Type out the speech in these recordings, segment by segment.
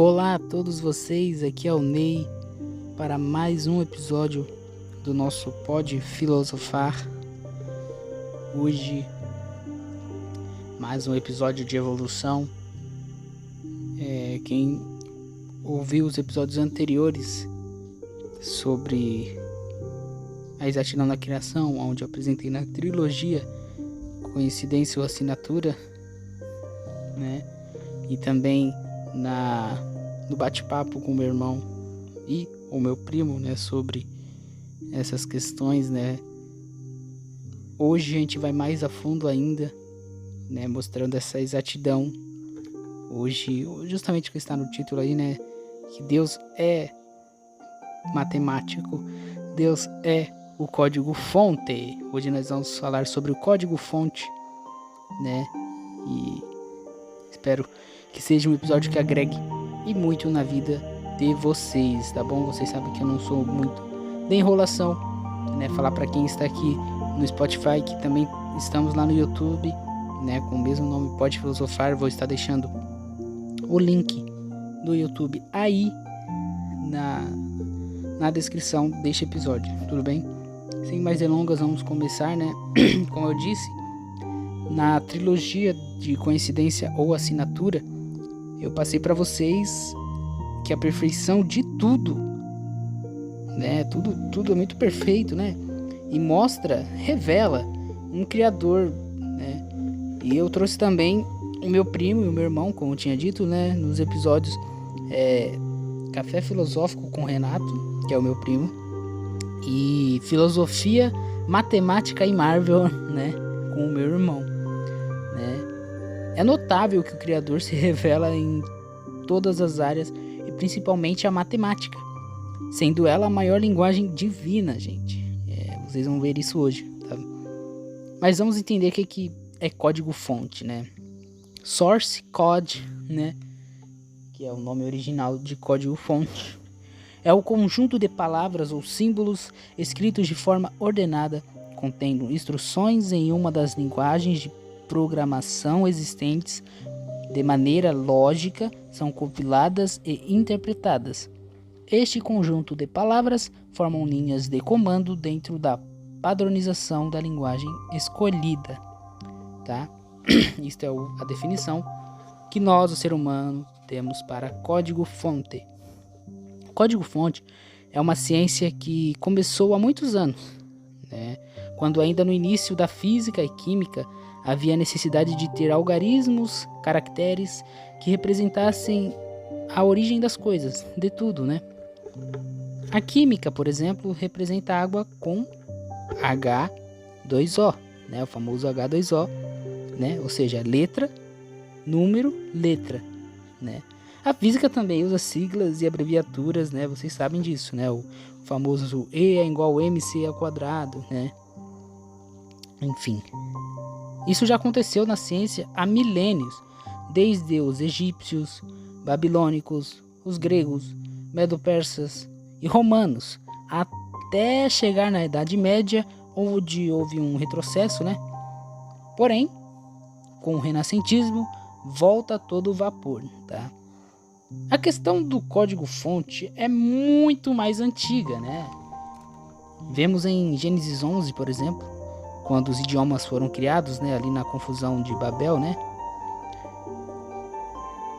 Olá a todos vocês, aqui é o Ney para mais um episódio do nosso Pode Filosofar. Hoje, mais um episódio de evolução. Quem ouviu os episódios anteriores sobre a exatidão da criação, onde eu apresentei na trilogia Coincidência ou Assinatura, né? E também no bate-papo com o meu irmão e o meu primo, né, sobre essas questões, né. Hoje a gente vai mais a fundo ainda, né, mostrando essa exatidão. Hoje, justamente o que está no título aí, né, que Deus é matemático, Deus é o código-fonte. Hoje nós vamos falar sobre o código-fonte, né, e espero que seja um episódio que agregue e muito na vida de vocês, tá bom? Vocês sabem que eu não sou muito de enrolação, né? Falar para quem está aqui no Spotify que também estamos lá no YouTube, né? Com o mesmo nome, Pode Filosofar. Vou estar deixando o link do YouTube aí na descrição deste episódio, tudo bem? Sem mais delongas, vamos começar, né? Como eu disse, na trilogia de Coincidência ou Assinatura, eu passei para vocês que a perfeição de tudo, né? Tudo é muito perfeito, né? E revela um criador, né? E eu trouxe também o meu primo e o meu irmão, como eu tinha dito, né? Nos episódios Café Filosófico com Renato, que é o meu primo, e Filosofia, Matemática e Marvel, né? Com o meu irmão, né? É notável que o Criador se revela em todas as áreas e principalmente a matemática, sendo ela a maior linguagem divina, gente. Vocês vão ver isso hoje, tá? Mas vamos entender o que é código-fonte, né? Source Code, né? Que é o nome original de código-fonte. É o conjunto de palavras ou símbolos escritos de forma ordenada, contendo instruções em uma das linguagens de programação existentes, de maneira lógica, são compiladas e interpretadas. Este conjunto de palavras formam linhas de comando dentro da padronização da linguagem escolhida, tá? Isto é a definição que nós, o ser humano, temos para código-fonte. Código-fonte é uma ciência que começou há muitos anos, né? Quando ainda no início da física e química havia necessidade de ter algarismos, caracteres que representassem a origem das coisas, de tudo, né? A química, por exemplo, representa a água com H2O, né? O famoso H2O, né? Ou seja, letra, número, letra, né? A física também usa siglas e abreviaturas, né? Vocês sabem disso, né? O famoso E é igual a MC ao quadrado, né? Enfim, isso já aconteceu na ciência há milênios, desde os egípcios, babilônicos, os gregos, medo-persas e romanos, até chegar na Idade Média, onde houve um retrocesso, né? Porém, com o renascentismo, volta todo o vapor, tá? A questão do código-fonte é muito mais antiga, né? Vemos em Gênesis 11, por exemplo, quando os idiomas foram criados, né, ali na confusão de Babel, né?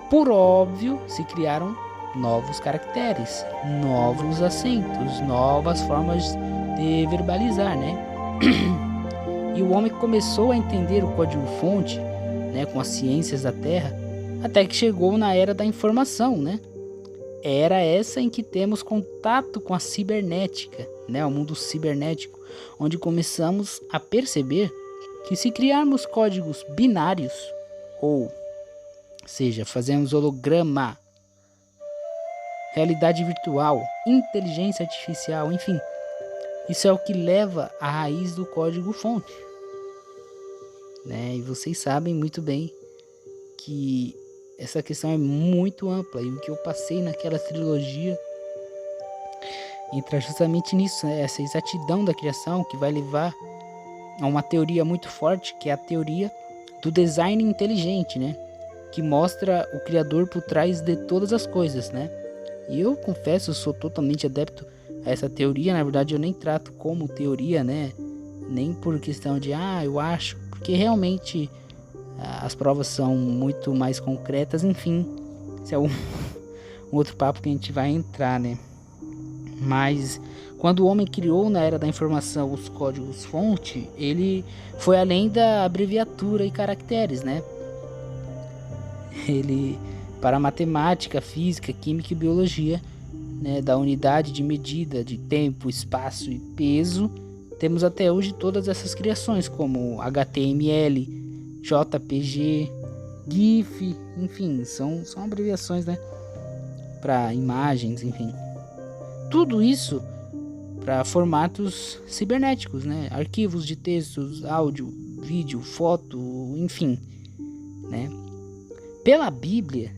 Por óbvio, se criaram novos caracteres, novos acentos, novas formas de verbalizar, né? E o homem começou a entender o código-fonte, né, com as ciências da Terra, até que chegou na era da informação, né? Era essa em que temos contato com a cibernética, né, o mundo cibernético, onde começamos a perceber que se criarmos códigos binários, ou seja, fazemos holograma, realidade virtual, inteligência artificial, enfim, isso é o que leva à raiz do código-fonte, né? E vocês sabem muito bem que essa questão é muito ampla, e o que eu passei naquela trilogia entra justamente nisso, né? Essa exatidão da criação que vai levar a uma teoria muito forte, que é a teoria do design inteligente, né? que mostra o Criador por trás de todas as coisas, né? E eu confesso, eu sou totalmente adepto a essa teoria. Na verdade, eu nem trato como teoria, né? Nem por questão de, eu acho, porque realmente as provas são muito mais concretas. Enfim, esse é um outro papo que a gente vai entrar, né? Mas quando o homem criou na era da informação os códigos-fonte, ele foi além da abreviatura e caracteres, né? Ele, para matemática, física, química e biologia, né, da unidade de medida de tempo, espaço e peso, temos até hoje todas essas criações, como HTML, JPG, GIF, enfim, são abreviações, né, para imagens, enfim. Tudo isso para formatos cibernéticos, né, arquivos de textos, áudio, vídeo, foto, enfim, né. Pela Bíblia,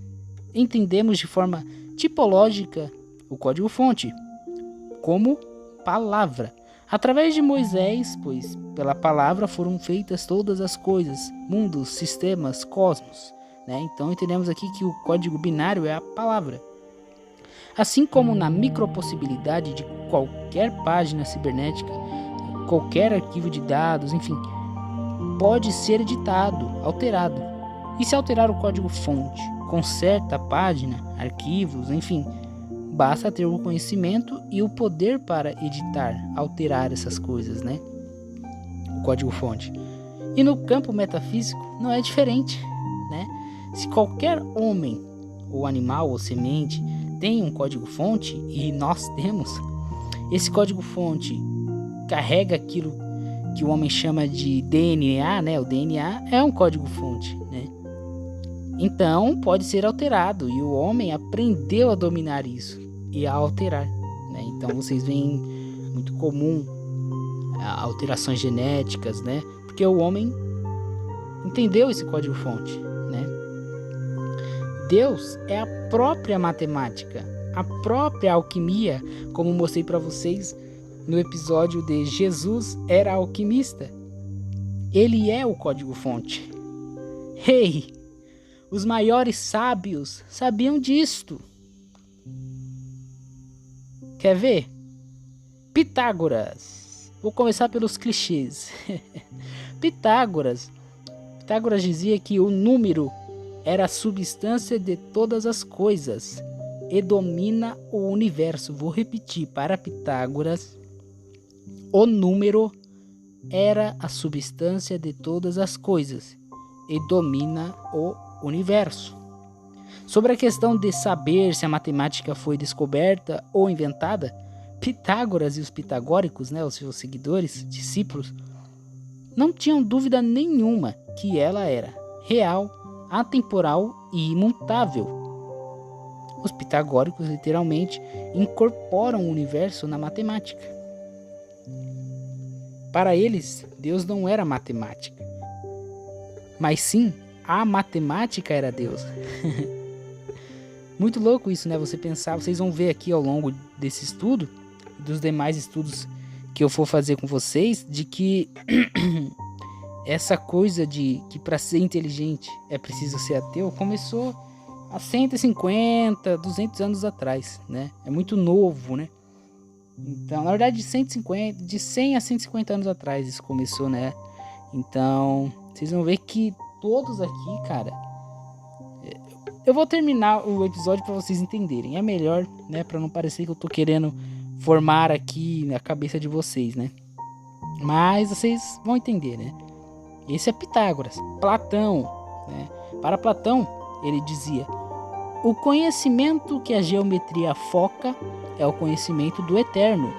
entendemos de forma tipológica o código-fonte como palavra. Através de Moisés, pois pela palavra foram feitas todas as coisas, mundos, sistemas, cosmos, né? Então entendemos aqui que o código binário é a palavra. Assim como na micropossibilidade de qualquer página cibernética, qualquer arquivo de dados, enfim, pode ser editado, alterado. E se alterar o código-fonte conserta a página, arquivos, enfim, basta ter o conhecimento e o poder para editar, alterar essas coisas, né? O código-fonte. E no campo metafísico não é diferente, né? Se qualquer homem, ou animal, ou semente tem um código-fonte, e nós temos, esse código-fonte carrega aquilo que o homem chama de DNA, né? O DNA é um código-fonte, né? Então pode ser alterado, e o homem aprendeu a dominar isso e a alterar, né? Então vocês veem muito comum alterações genéticas, né? Porque o homem entendeu esse código-fonte, né? Deus é a própria matemática, a própria alquimia, como mostrei para vocês no episódio de Jesus era alquimista. Ele é o código-fonte. Hey! Os maiores sábios sabiam disto. Quer ver? Pitágoras. Vou começar pelos clichês. Pitágoras dizia que o número era a substância de todas as coisas e domina o universo. Vou repetir, para Pitágoras, o número era a substância de todas as coisas e domina o universo. Sobre a questão de saber se a matemática foi descoberta ou inventada, Pitágoras e os pitagóricos, né, os seus seguidores, discípulos, não tinham dúvida nenhuma que ela era real, atemporal e imutável. Os pitagóricos literalmente incorporam o universo na matemática. Para eles, Deus não era matemática, mas sim a matemática era Deus. Muito louco isso, né? Você pensar, vocês vão ver aqui ao longo desse estudo, dos demais estudos que eu for fazer com vocês, de que essa coisa de que para ser inteligente é preciso ser ateu, começou há 150, 200 anos atrás, né? É muito novo, né? Então, na verdade, de 100 a 150 anos atrás isso começou, né? Então, vocês vão ver que todos aqui, cara, eu vou terminar o episódio para vocês entenderem. É melhor, né, para não parecer que eu tô querendo formar aqui na cabeça de vocês, né? Mas vocês vão entender, né? Esse é Pitágoras. Platão, né? Para Platão, ele dizia: o conhecimento que a geometria foca é o conhecimento do eterno.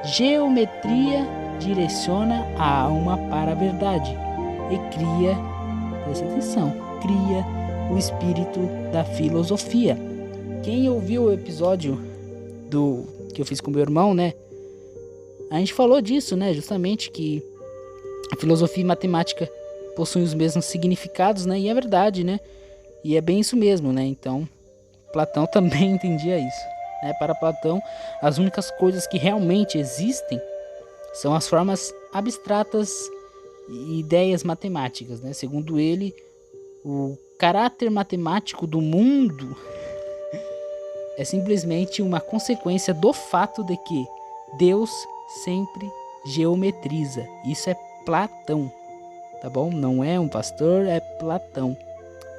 Geometria direciona a alma para a verdade e cria, presta atenção, cria o espírito da filosofia. Quem ouviu o episódio que eu fiz com meu irmão, né? A gente falou disso, né? Justamente que a filosofia e matemática possuem os mesmos significados, né? E é verdade, né? E é bem isso mesmo, né? Então, Platão também entendia isso, né? Para Platão, as únicas coisas que realmente existem são as formas abstratas e ideias matemáticas, né? Segundo ele, o caráter matemático do mundo é simplesmente uma consequência do fato de que Deus sempre geometriza. Isso é Platão, tá bom? Não é um pastor, é Platão,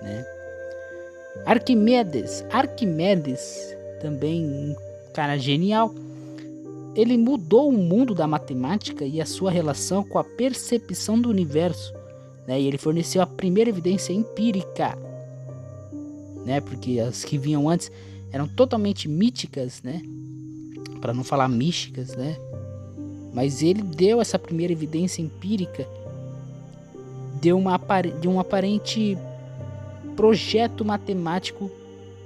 né? Arquimedes também um cara genial. Ele mudou o mundo da matemática e a sua relação com a percepção do universo, né? E ele forneceu a primeira evidência empírica, né? Porque as que vinham antes eram totalmente míticas, né? Para não falar místicas, né? Mas ele deu essa primeira evidência empírica, deu um aparente projeto matemático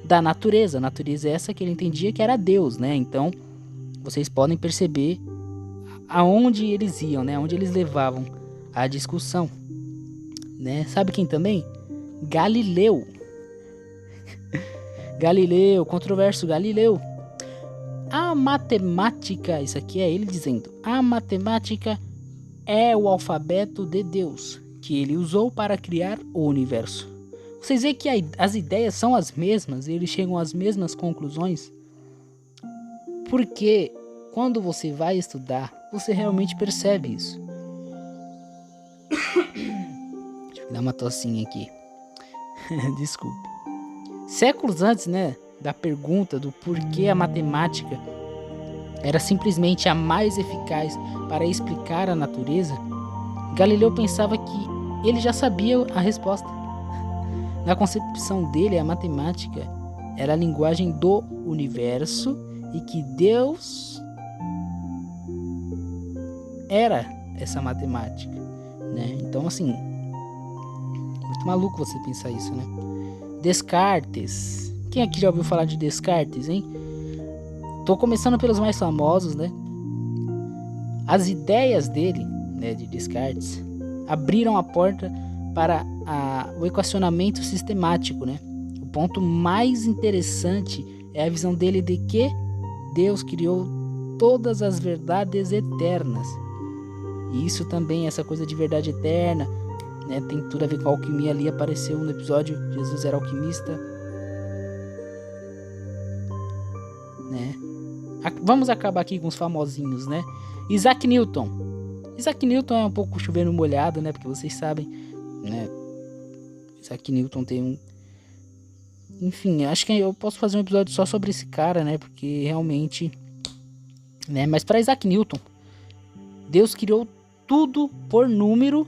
da natureza. A natureza é essa que ele entendia que era Deus, né? Então, vocês podem perceber aonde eles iam, né? Onde eles levavam a discussão, né? Sabe quem também? Galileu. Galileu, controverso Galileu. A matemática, isso aqui é ele dizendo, a matemática é o alfabeto de Deus, que ele usou para criar o universo. Vocês veem que as ideias são as mesmas, eles chegam às mesmas conclusões, porque quando você vai estudar, você realmente percebe isso. Deixa eu dar uma tossinha aqui. Desculpe. Séculos antes, né, da pergunta do porquê a matemática era simplesmente a mais eficaz para explicar a natureza, Galileu pensava que ele já sabia a resposta. Na concepção dele, a matemática era a linguagem do universo e que Deus era essa matemática, né? Então, assim, muito maluco você pensar isso, né? Descartes. Quem aqui já ouviu falar de Descartes, hein? Tô começando pelos mais famosos, né? As ideias dele, né, de Descartes, abriram a porta para o equacionamento sistemático, né? O ponto mais interessante é a visão dele de que Deus criou todas as verdades eternas. E isso também, essa coisa de verdade eterna, né, tem tudo a ver com a alquimia. Ali apareceu no episódio Jesus era alquimista, né? Vamos acabar aqui com os famosinhos, né? Isaac Newton é um pouco chovendo molhado, né? Porque vocês sabem, né? Isaac Newton tem um... Enfim, acho que eu posso fazer um episódio só sobre esse cara, né? Porque realmente, né? Mas para Isaac Newton, Deus criou tudo por número,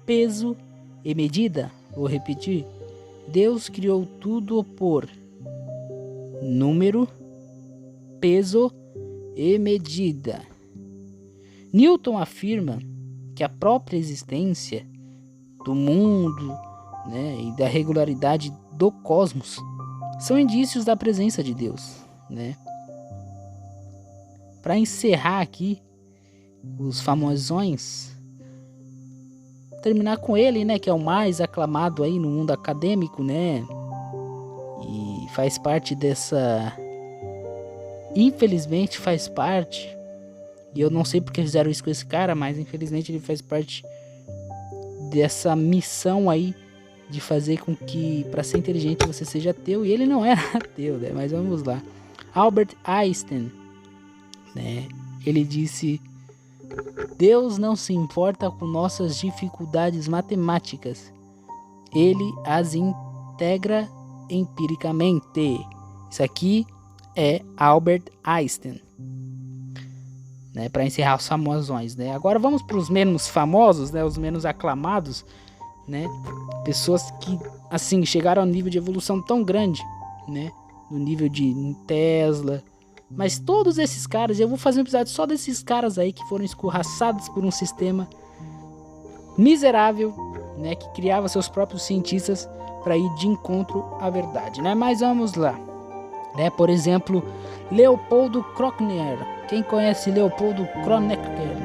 peso e medida. Vou repetir. Deus criou tudo por número, peso e medida. Newton afirma que a própria existência do mundo, né, e da regularidade do cosmos são indícios da presença de Deus, né? Para encerrar aqui os famosões, terminar com ele, né, que é o mais aclamado aí no mundo acadêmico, né? E faz parte dessa... Infelizmente faz parte, e eu não sei porque fizeram isso com esse cara, mas infelizmente ele faz parte dessa missão aí de fazer com que, para ser inteligente, você seja ateu. E ele não era ateu, né? Mas vamos lá. Albert Einstein, né? Ele disse: Deus não se importa com nossas dificuldades matemáticas. Ele as integra empiricamente. Isso aqui é Albert Einstein, né? Para encerrar os famosões, né? Agora vamos para os menos famosos, né? Os menos aclamados, né? Pessoas que, assim, chegaram ao nível de evolução tão grande, né? No nível de Tesla. Mas todos esses caras, eu vou fazer um episódio só desses caras aí que foram escorraçados por um sistema miserável, né? Que criava seus próprios cientistas para ir de encontro à verdade, né? Mas vamos lá, né? Por exemplo, Leopoldo Kronecker. Quem conhece Leopoldo Kronecker,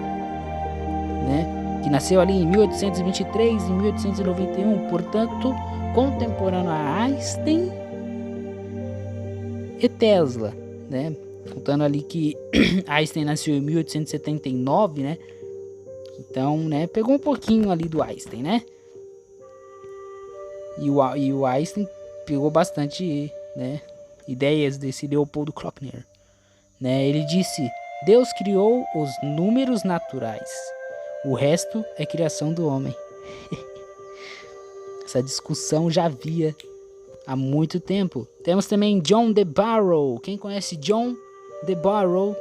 né? Que nasceu ali em 1823 e 1891, portanto, contemporâneo a Einstein e Tesla, né? Contando ali que Einstein nasceu em 1879, né? Então, né, pegou um pouquinho ali do Einstein, né? E o Einstein pegou bastante, né, ideias desse Leopold Krockner, né? Ele disse: Deus criou os números naturais, o resto é criação do homem. Essa discussão já havia há muito tempo. Temos também John DeBarrow. Quem conhece John DeBarrow?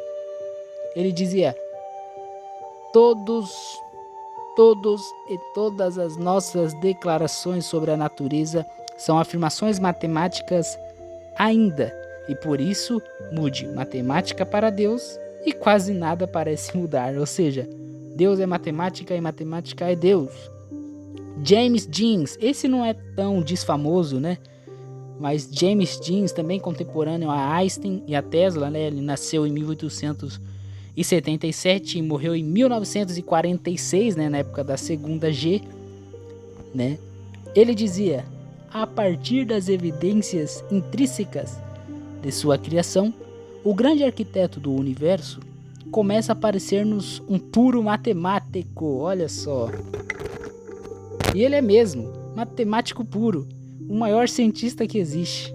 Ele dizia: todas as nossas declarações sobre a natureza são afirmações matemáticas ainda, e por isso mude matemática para Deus e quase nada parece mudar. Ou seja, Deus é matemática e matemática é Deus. James Jeans, esse não é tão desfamoso, né? Mas James Jeans, também contemporâneo a Einstein e a Tesla, né? Ele nasceu em 1877 e morreu em 1946, né? Na época da Segunda G, né? Ele dizia: a partir das evidências intrínsecas de sua criação, o grande arquiteto do universo começa a parecer-nos um puro matemático. Olha só. E ele é mesmo, matemático puro, o maior cientista que existe.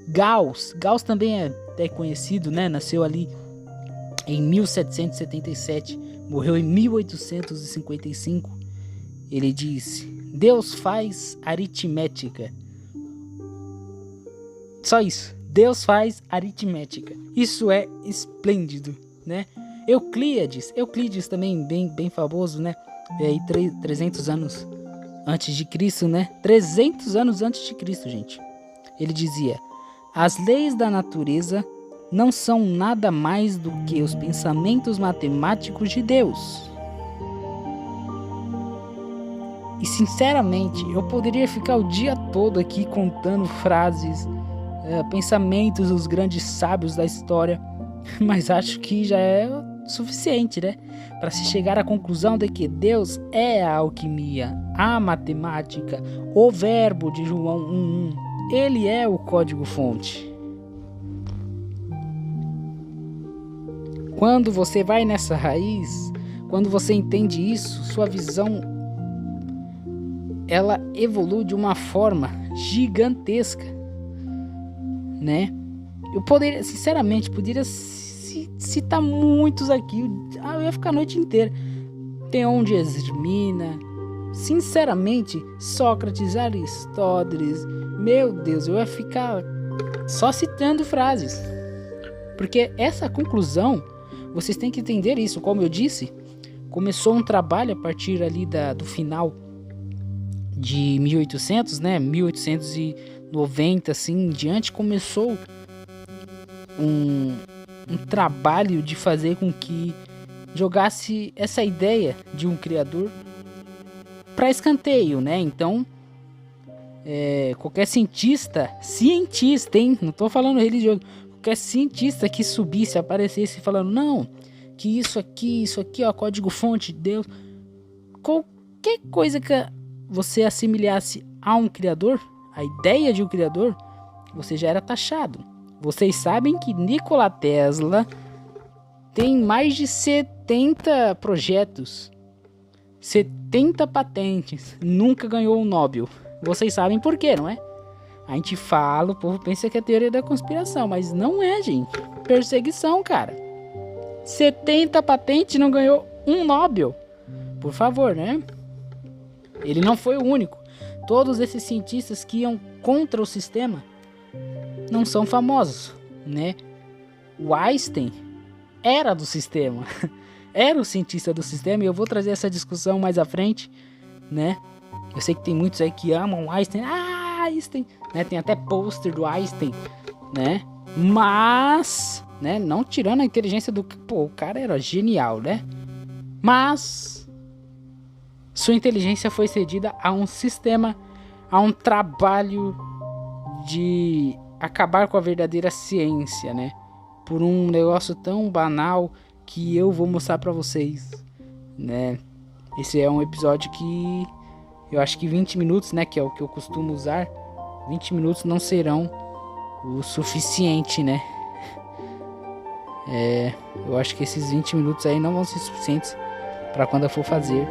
Gauss também é até conhecido, né? Nasceu ali em 1777, morreu em 1855. Ele disse: Deus faz aritmética. Só isso, Deus faz aritmética. Isso é esplêndido, né? Euclides também bem famoso, né? E aí 300 anos antes de Cristo, né? 300 anos antes de Cristo, gente. Ele dizia: as leis da natureza não são nada mais do que os pensamentos matemáticos de Deus. E sinceramente, eu poderia ficar o dia todo aqui contando frases, pensamentos dos grandes sábios da história, mas acho que já é suficiente, né? Para se chegar à conclusão de que Deus é a alquimia, a matemática, o verbo de João 1:1. Ele é o código-fonte. Quando você vai nessa raiz, quando você entende isso, sua visão ela evolui de uma forma gigantesca, né? Eu poderia, sinceramente, citar muitos aqui. Eu ia ficar a noite inteira. Theon de Esmirna, sinceramente, Sócrates, Aristóteles. Meu Deus, eu ia ficar só citando frases. Porque essa conclusão, vocês têm que entender isso. Como eu disse, começou um trabalho a partir ali do final de 1800, né? 1890, assim em diante, começou um trabalho de fazer com que jogasse essa ideia de um criador para escanteio, né? Então, qualquer cientista, hein? Não tô falando religioso. Qualquer cientista que subisse, aparecesse falando, não, que isso aqui, ó, código-fonte de Deus. Qualquer coisa que você assemelhasse a um criador, a ideia de um criador, você já era taxado. Vocês sabem que Nikola Tesla tem mais de 70 projetos, 70 patentes, nunca ganhou um Nobel. Vocês sabem por quê, não é? A gente fala, o povo pensa que é teoria da conspiração, mas não é, gente. Perseguição, cara. 70 patentes, não ganhou um Nobel. Por favor, né? Ele não foi o único. Todos esses cientistas que iam contra o sistema não são famosos, né? O Einstein era do sistema, era o cientista do sistema, e eu vou trazer essa discussão mais à frente, né? Eu sei que tem muitos aí que amam Einstein, Einstein, né? Tem até pôster do Einstein, né? Mas, né? Não tirando a inteligência do... Pô, o cara era genial, né? Mas sua inteligência foi cedida a um sistema, a um trabalho de acabar com a verdadeira ciência, né? Por um negócio tão banal que eu vou mostrar pra vocês, né? Esse é um episódio que eu acho que 20 minutos, né? Que é o que eu costumo usar. 20 minutos não serão o suficiente, né? Eu acho que esses 20 minutos aí não vão ser suficientes para quando eu for fazer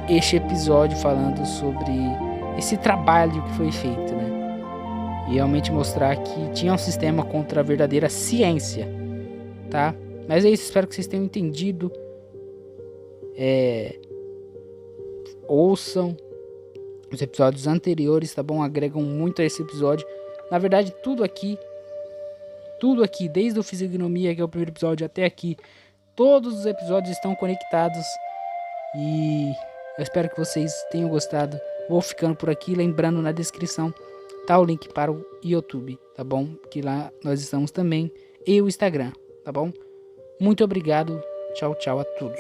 este episódio falando sobre esse trabalho que foi feito, né? E realmente mostrar que tinha um sistema contra a verdadeira ciência, tá? Mas é isso, espero que vocês tenham entendido. Ouçam os episódios anteriores, tá bom? Agregam muito a esse episódio. Na verdade, tudo aqui, desde o Fisiognomia, que é o primeiro episódio, até aqui, todos os episódios estão conectados. E eu espero que vocês tenham gostado. Vou ficando por aqui, lembrando, na descrição tá o link para o YouTube, tá bom? Que lá nós estamos também, e o Instagram, tá bom? Muito obrigado, tchau, tchau a todos.